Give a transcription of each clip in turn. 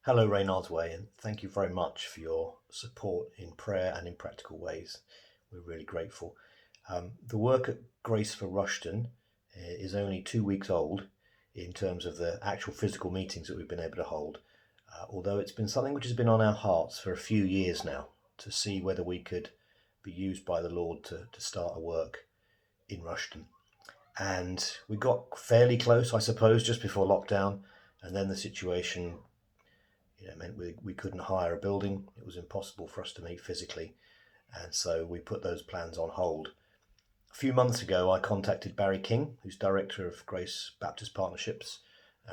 Hello, Reynard's Way, and thank you very much for your support in prayer and in practical ways. We're really grateful. The work at GraceforRushden is only 2 weeks old in terms of the actual physical meetings that we've been able to hold, although it's been something which has been on our hearts for a few years now to see whether we could be used by the Lord to start a work in Rushden. And we got fairly close, I suppose, just before lockdown, and then the situation meant we couldn't hire a building. It was impossible for us to meet physically, and so we put those plans on hold. A few months ago, I contacted Barry King, who's director of Grace Baptist Partnerships,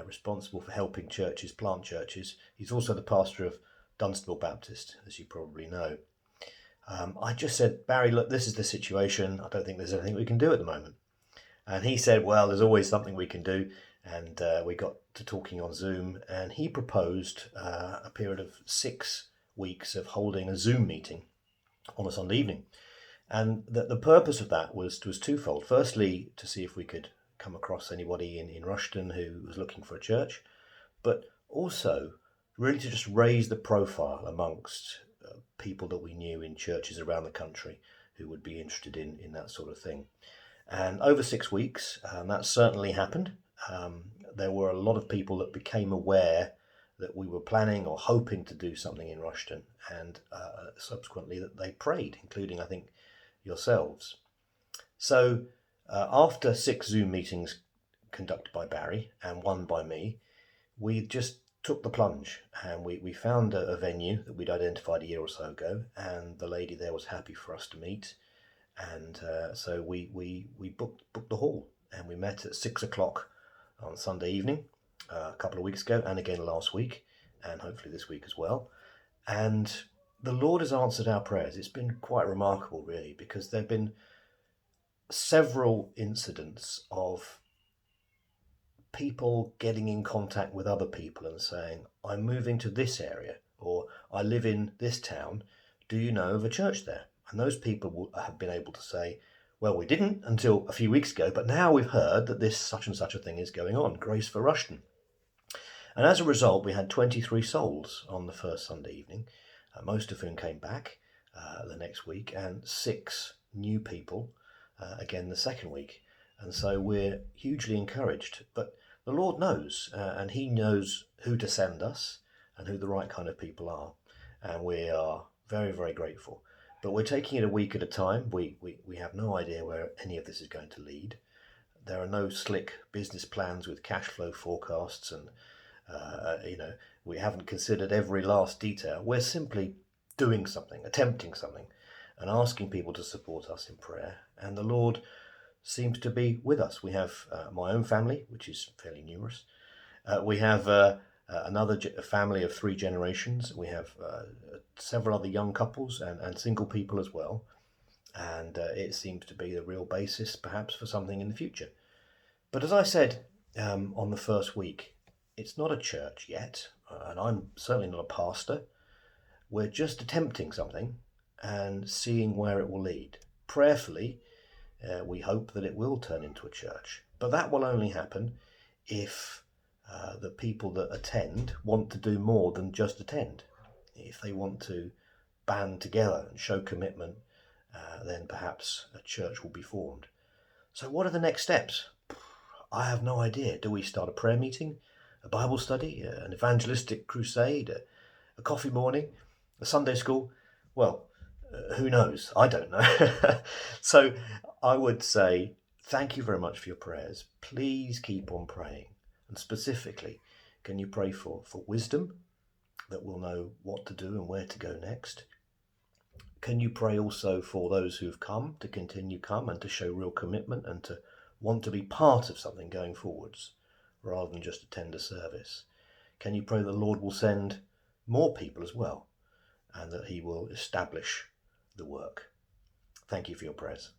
responsible for helping churches plant churches. He's also the pastor of Dunstable Baptist, as you probably know. I just said, Barry, look, this is the situation. I don't think there's anything we can do at the moment. And he said, well, there's always something we can do. And we got to talking on Zoom, and he proposed a period of 6 weeks of holding a Zoom meeting on a Sunday evening. And the purpose of that was twofold. Firstly, to see if we could come across anybody in Rushden who was looking for a church, but also really to just raise the profile amongst people that we knew in churches around the country who would be interested in that sort of thing. And over 6 weeks, that certainly happened. There were a lot of people that became aware that we were planning or hoping to do something in Rushden, and subsequently that they prayed, including, I think, yourselves. So after 6 Zoom meetings conducted by Barry and one by me, we just took the plunge, and we found a venue that we'd identified a year or so ago, and the lady there was happy for us to meet. And so we booked the hall, and we met at 6 o'clock on Sunday evening a couple of weeks ago, and again last week, and hopefully this week as well. And the Lord has answered our prayers. It's been quite remarkable, really, because there have been several incidents of people getting in contact with other people and saying, I'm moving to this area, or I live in this town. Do you know of a church there? And those people have been able to say, well, we didn't until a few weeks ago, but now we've heard that this such and such a thing is going on, GraceforRushden. And as a result, we had 23 souls on the first Sunday evening, most of whom came back the next week, and 6 new people again the second week. And so we're hugely encouraged. But the Lord knows, and he knows who to send us and who the right kind of people are. And we are very, very grateful. But we're taking it a week at a time. We have no idea where any of this is going to lead. There are no slick business plans with cash flow forecasts, and we haven't considered every last detail. We're simply doing something, attempting something, and asking people to support us in prayer. And the Lord seems to be with us. We have my own family, which is fairly numerous. We have another family of 3 generations. We have several other young couples and single people as well. And it seems to be the real basis, perhaps, for something in the future. But as I said on the first week, it's not a church yet, and I'm certainly not a pastor. We're just attempting something and seeing where it will lead. Prayerfully, we hope that it will turn into a church. But that will only happen if the people that attend want to do more than just attend. If they want to band together and show commitment, then perhaps a church will be formed. So what are the next steps? I have no idea. Do we start a prayer meeting, a Bible study, an evangelistic crusade, a coffee morning, a Sunday school? Well, who knows? I don't know. So I would say thank you very much for your prayers. Please keep on praying. And specifically, can you pray for wisdom, that we'll know what to do and where to go next? Can you pray also for those who've come to continue come and to show real commitment and to want to be part of something going forwards rather than just attend a service? Can you pray the Lord will send more people as well and that he will establish the work? Thank you for your prayers.